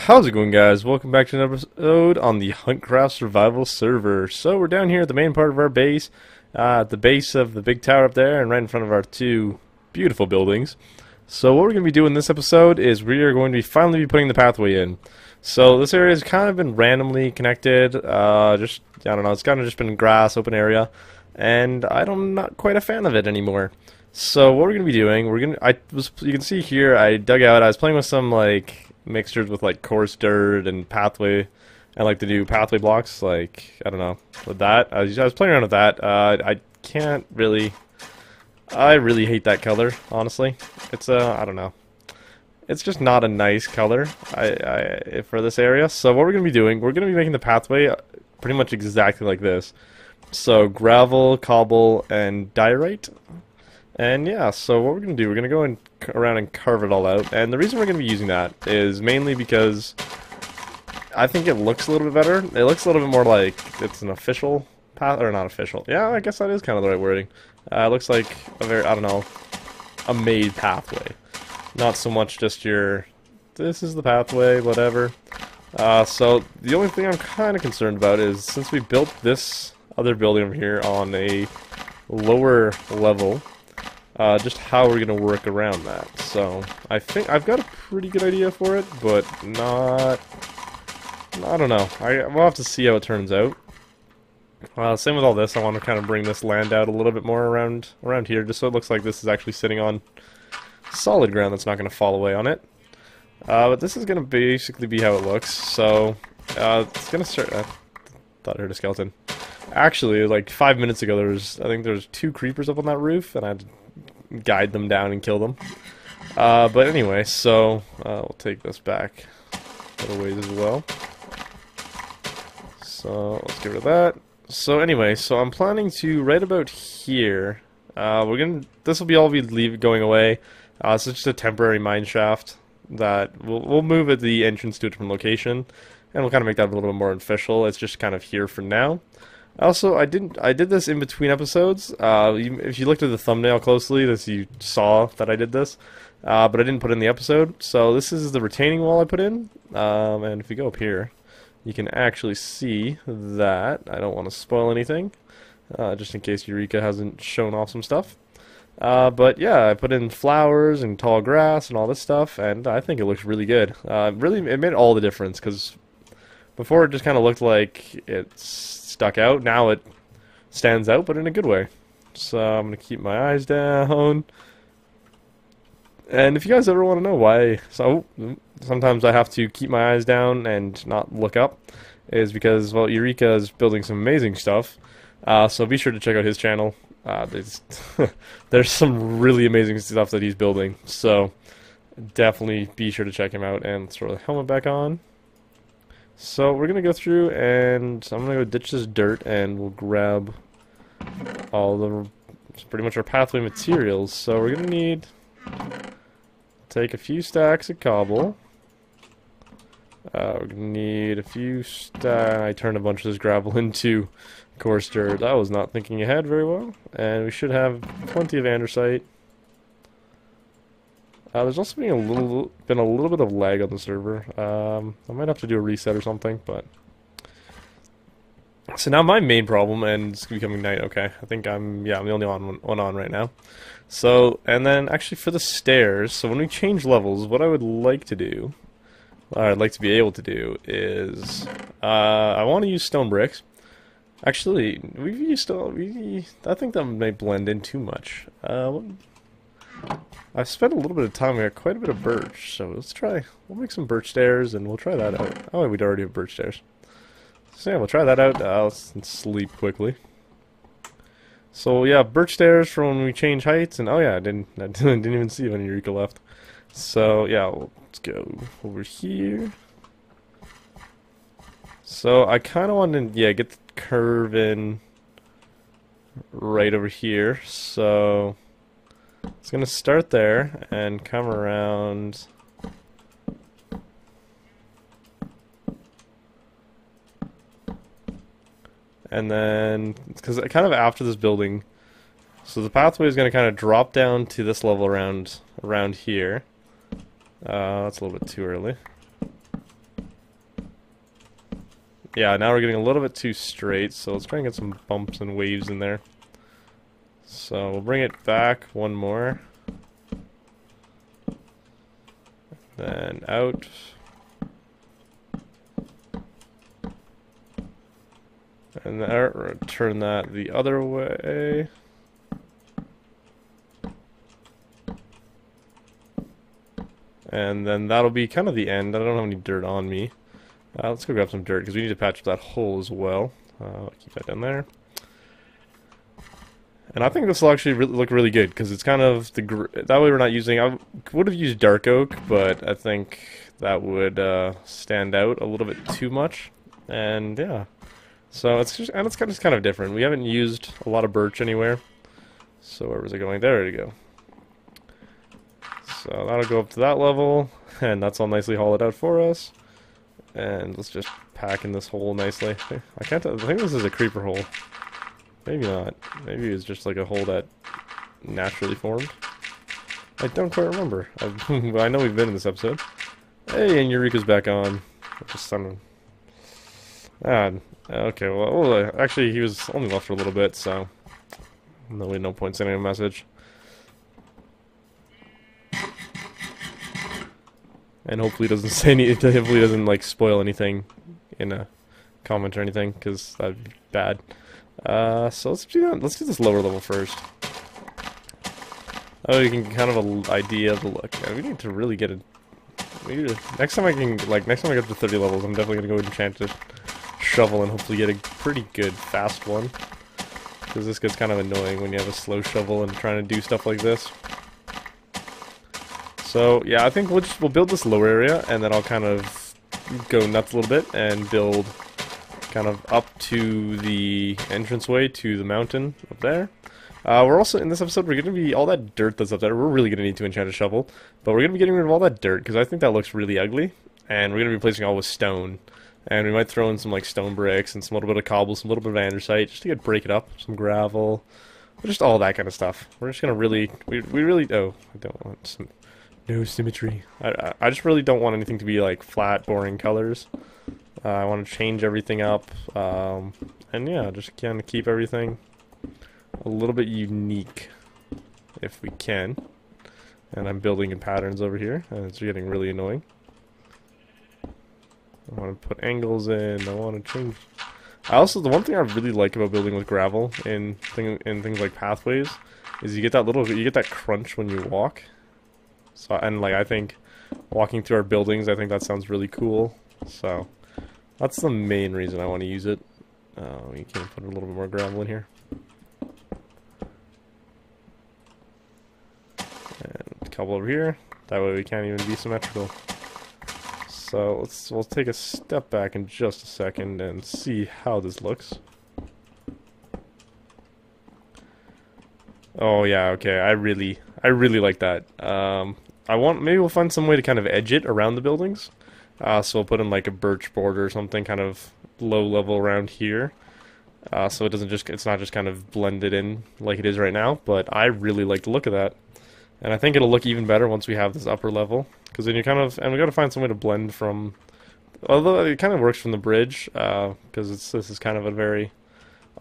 How's it going, guys? Welcome back to another episode on the HuntCraft survival server. So we're down here at the main part of our base, at the base of the big tower up there, and right in front of our two beautiful buildings. So what we're going to be doing this episode is we are going to finally be putting the pathway in. So this area has kind of been randomly connected. I don't know, it's kind of just been grass, open area, and I'm not quite a fan of it anymore. So what we're going to be doing, you can see here, I dug out. I was playing with some mixtures with coarse dirt and pathway. I like to do pathway blocks, I don't know, with that. I was playing around with that. I really hate that color, honestly. It's I don't know. It's just not a nice color for this area. So what we're going to be doing, we're going to be making the pathway pretty much exactly like this. So gravel, cobble, and diorite. And yeah, so what we're going to do, we're going to go around and carve it all out. And the reason we're going to be using that is mainly because I think it looks a little bit better. It looks a little bit more like it's an official path, or not official. Yeah, I guess that is kind of the right wording. It looks like a very, I don't know, a made pathway. Not so much just this is the pathway, whatever. So the only thing I'm kind of concerned about is since we built this other building over here on a lower level, just how we're going to work around that. So I think I've got a pretty good idea for it, but I don't know. We'll have to see how it turns out. Same with all this. I want to kind of bring this land out a little bit more around here, just so it looks like this is actually sitting on solid ground that's not going to fall away on it. But this is going to basically be how it looks. So it's going to start. I thought I heard a skeleton. Actually, like 5 minutes ago, I think there was 2 creepers up on that roof, and I had to guide them down and kill them. But anyway, so we'll take this back a little ways as well. So let's get rid of that. So anyway, so I'm planning to right about here. This will all be going away. So it's just a temporary mine shaft that we'll move at the entrance to a different location, and we'll kind of make that a little bit more official. It's just kind of here for now. Also, I did this in between episodes. If you looked at the thumbnail closely, you saw that I did this, but I didn't put in the episode. So this is the retaining wall I put in, and if you go up here, you can actually see that. I don't want to spoil anything, just in case Eureka hasn't shown off some stuff. But yeah, I put in flowers and tall grass and all this stuff, and I think it looks really good. It made all the difference, because before it just kind of looked like it stuck out. Now it stands out, but in a good way. So I'm going to keep my eyes down. And if you guys ever want to know why sometimes I have to keep my eyes down and not look up, is because, well, Eureka is building some amazing stuff. So be sure to check out his channel. There's some really amazing stuff that he's building. So definitely be sure to check him out. And let's throw the helmet back on. So we're going to go through, and I'm going to go ditch this dirt, and we'll grab pretty much our pathway materials. So we're going to need take a few stacks of cobble. We're going to need a few I turned a bunch of this gravel into coarse dirt. I was not thinking ahead very well. And we should have plenty of andesite. There's also been a little bit of lag on the server. I might have to do a reset or something, but so now my main problem, and it's becoming night. Okay, I think I'm the only one on right now. So, and then actually for the stairs, so when we change levels, what I would like to do, or I'd like to be able to do, is I want to use stone bricks. Actually, I think that may blend in too much. I've spent a little bit of time. We got quite a bit of birch, so we'll make some birch stairs, and we'll try that out. Oh, we'd already have birch stairs. So yeah, we'll try that out. Let's sleep quickly. So yeah, birch stairs for when we change heights, and oh yeah, I didn't even see when Eureka left. So yeah, let's go over here. So I kind of want to, get the curve in right over here. So it's going to start there and come around. And then, because kind of after this building, so the pathway is going to kind of drop down to this level around here. That's a little bit too early. Yeah, now we're getting a little bit too straight, so let's try and get some bumps and waves in there. So we'll bring it back one more. Then out. And there, turn that the other way. And then that'll be kind of the end. I don't have any dirt on me. Let's go grab some dirt because we need to patch up that hole as well. Keep that down there. And I think this will actually look really good because it's kind of that way we're not using. I would have used dark oak, but I think that would stand out a little bit too much. And yeah, so it's kind of different. We haven't used a lot of birch anywhere. So where was it going? There we go. So that'll go up to that level, and that's all nicely hollowed out for us. And let's just pack in this hole nicely. I think this is a creeper hole. Maybe not. Maybe it's just like a hole that naturally formed. I don't quite remember. I know we've been in this episode. Hey, and Eureka's back on. Just son of... okay, well, actually he was only left for a little bit, so... no point sending a message. And hopefully he doesn't say hopefully he doesn't like spoil anything in a comment or anything, because that'd be bad. So let's do that. Let's do this lower level first. Oh, you can kind of an idea of the look. Yeah, we need to really get it. Next time I get to 30 levels, I'm definitely gonna go enchant a shovel and hopefully get a pretty good fast one. Because this gets kind of annoying when you have a slow shovel and trying to do stuff like this. So yeah, I think we'll build this lower area, and then I'll kind of go nuts a little bit and build kind of up to the entranceway to the mountain up there. We're also, in this episode, we're going to be, all that dirt that's up there, we're really going to need to enchant a shovel, but we're going to be getting rid of all that dirt, because I think that looks really ugly, and we're going to be replacing it all with stone. And we might throw in some like stone bricks and some little bit of cobble, some little bit of andesite, just to break it up, some gravel, just all that kind of stuff. We're just going to really, we really, oh, I don't want some... no symmetry. I just really don't want anything to be like flat, boring colors. I want to change everything up, and yeah, just kind of keep everything a little bit unique, if we can. And I'm building in patterns over here, and it's getting really annoying. I want to put angles in. I want to change. The one thing I really like about building with gravel in things like pathways is you get that crunch when you walk. So, and like, I think walking through our buildings, I think that sounds really cool. So that's the main reason I want to use it. You can put a little bit more gravel in here. And a couple over here. That way we can't even be symmetrical. So we'll take a step back in just a second and see how this looks. Oh yeah, okay, I really like that. Maybe we'll find some way to kind of edge it around the buildings. So we'll put in like a birch border or something kind of low level around here. So it's not just kind of blended in like it is right now, but I really like the look of that. And I think it'll look even better once we have this upper level. Because then and we gotta find some way to blend from, although it kind of works from the bridge, because this is kind of a very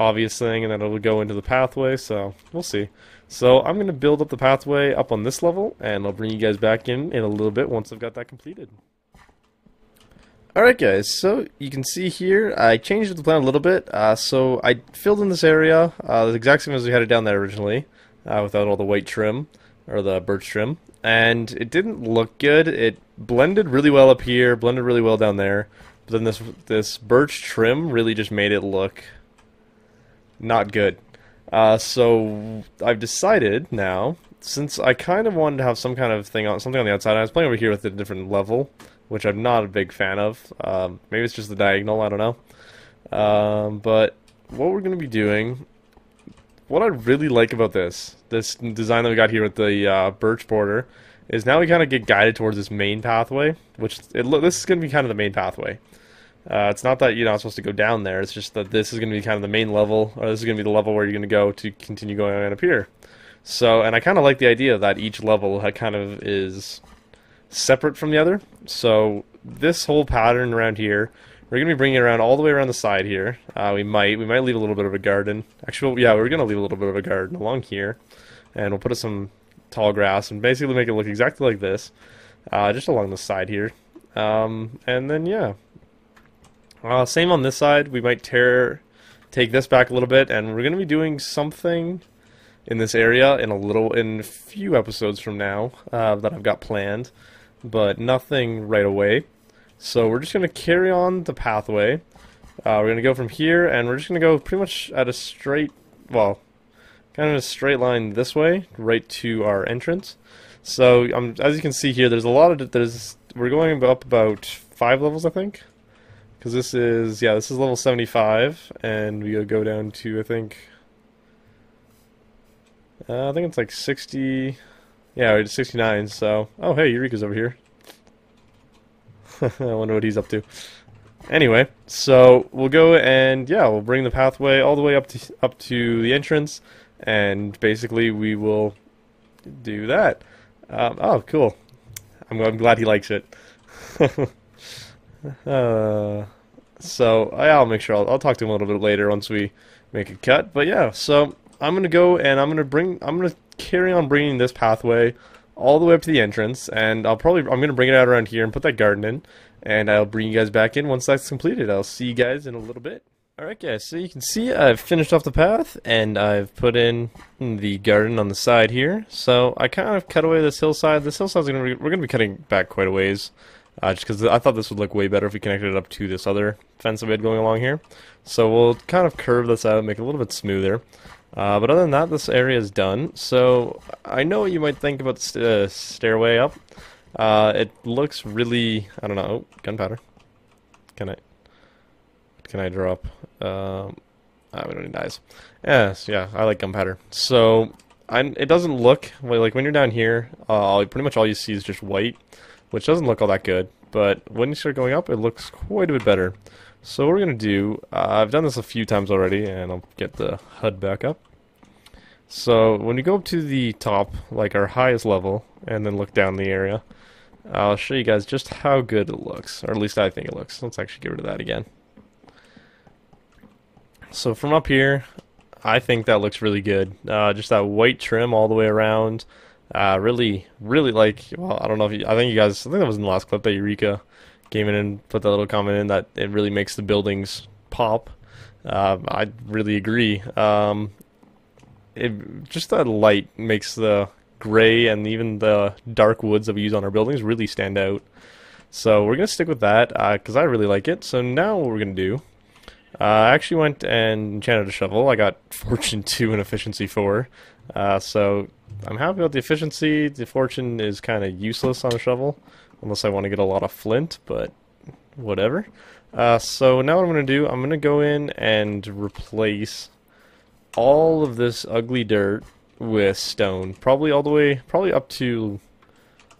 obvious thing, and then it'll go into the pathway, so we'll see. So I'm going to build up the pathway up on this level, and I'll bring you guys back in a little bit once I've got that completed. Alright guys, so you can see here, I changed the plan a little bit. So I filled in this area, the exact same as we had it down there originally, without all the white trim, or the birch trim. And it didn't look good. It blended really well up here, blended really well down there. But then this birch trim really just made it look not good. So I've decided now, since I kind of wanted to have some kind of thing something on the outside, I was playing over here with a different level, which I'm not a big fan of. Maybe it's just the diagonal, I don't know. But what we're going to be doing, what I really like about this design that we got here with the birch border, is now we kind of get guided towards this main pathway, which this is going to be kind of the main pathway. It's not that you're not supposed to go down there, it's just that this is going to be kind of the main level, or this is going to be the level where you're going to go to continue going on up here. So, and I kind of like the idea that each level kind of is separate from the other. So this whole pattern around here we're gonna be bringing it around all the way around the side here. We might leave a little bit of a garden. Actually, yeah, we're gonna leave a little bit of a garden along here, and we'll put some tall grass and basically make it look exactly like this, just along the side here. And then yeah, same on this side. We might take this back a little bit, and we're gonna be doing something in this area in a few episodes from now that I've got planned, but nothing right away. So we're just going to carry on the pathway. We're going to go from here, and we're just going to go pretty much at a straight, well, kind of a straight line this way, right to our entrance. So as you can see here, there's a lot of, we're going up about 5 levels, I think. Because this is level 75, and we go down to, I think it's like 60, yeah, we're 69, so, oh hey, Eureka's over here. I wonder what he's up to. Anyway, so we'll go and, yeah, we'll bring the pathway all the way up to the entrance, and basically we will do that. Oh, cool. I'm glad he likes it. So, I'll make sure, I'll talk to him a little bit later once we make a cut, but yeah, so I'm gonna go and I'm gonna carry on bringing this pathway all the way up to the entrance, and I'm gonna bring it out around here and put that garden in, and I'll bring you guys back in once that's completed. I'll see you guys in a little bit. Alright guys, so you can see I've finished off the path, and I've put in the garden on the side here. So I kind of cut away this hillside. This hillside's we're gonna be cutting back quite a ways, just because I thought this would look way better if we connected it up to this other fence that we had going along here. So we'll kind of curve this out, make it a little bit smoother. But other than that, this area is done. So I know what you might think about the stairway up. It looks really, I don't know. Oh, gunpowder. Can I drop? We don't need dyes. Yes, yeah, I like gunpowder. So it doesn't look like when you're down here. Pretty much all you see is just white, which doesn't look all that good. But when you start going up, it looks quite a bit better. So what we're going to do, I've done this a few times already, and I'll get the HUD back up. So when you go up to the top, like our highest level, and then look down the area, I'll show you guys just how good it looks, or at least I think it looks. Let's actually get rid of that again. So from up here, I think that looks really good. Just that white trim all the way around. Really like, well, I don't know if I think that was in the last clip that Eureka came in and put that little comment in that it really makes the buildings pop. I really agree. Just that light makes the gray and even the dark woods that we use on our buildings really stand out. So we're going to stick with that because I really like it. So now what we're going to do, I actually went and enchanted a shovel. I got Fortune 2 and Efficiency 4. So I'm happy about the efficiency. The Fortune is kind of useless on a shovel unless I want to get a lot of flint, but whatever. So now what I'm going to do, I'm going to go in and replace all of this ugly dirt with stone. Probably up to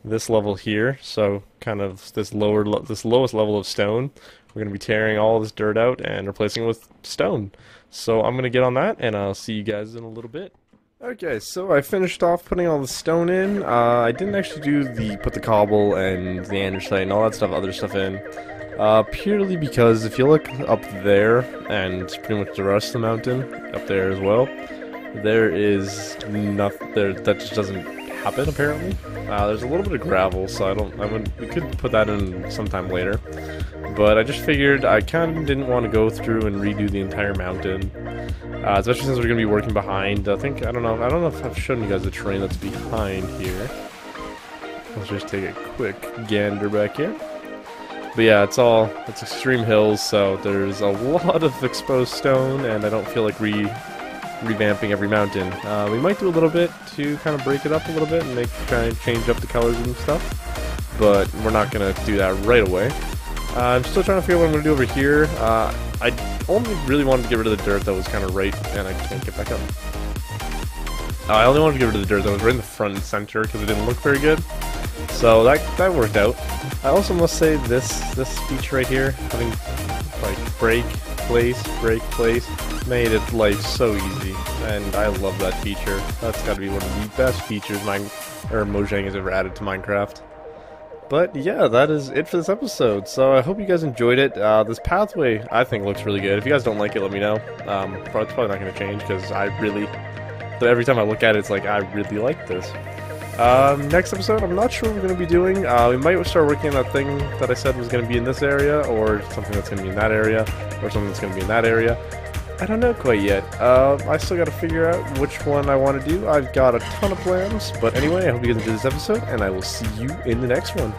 this level here. So kind of this lowest level of stone. We're going to be tearing all this dirt out and replacing it with stone. So I'm going to get on that, and I'll see you guys in a little bit. Okay, so I finished off putting all the stone in. I didn't actually put the cobble and the andesite and all that other stuff in. Purely because if you look up there, and pretty much the rest of the mountain, up there as well, there is nothing there, that just doesn't happen apparently. There's a little bit of gravel, so we could put that in sometime later. But I just figured I kind of didn't want to go through and redo the entire mountain. Especially since we're going to be working behind. I don't know if I've shown you guys the terrain that's behind here. Let's just take a quick gander back here. But yeah, it's extreme hills, so there's a lot of exposed stone, and I don't feel like revamping every mountain. We might do a little bit to kind of break it up a little bit and try and change up the colors and stuff, but we're not going to do that right away. I'm still trying to figure out what I'm going to do over here. I only really wanted to get rid of the dirt that was kind of right, and I can't get back up. I only wanted to get rid of the dirt that was right in the front and center because it didn't look very good. So that worked out. I also must say this feature right here, having like break place, made it life so easy, and I love that feature. That's got to be one of the best features Mojang has ever added to Minecraft. But yeah, that is it for this episode. So I hope you guys enjoyed it. This pathway, I think, looks really good. If you guys don't like it, let me know. It's probably not going to change because every time I look at it, it's like, I really like this. Next episode, I'm not sure what we're going to be doing. We might start working on that thing that I said was going to be in this area, or something that's going to be in that area, or something that's going to be in that area. I don't know quite yet. I still got to figure out which one I want to do. I've got a ton of plans, but anyway, I hope you guys enjoyed this episode, and I will see you in the next one.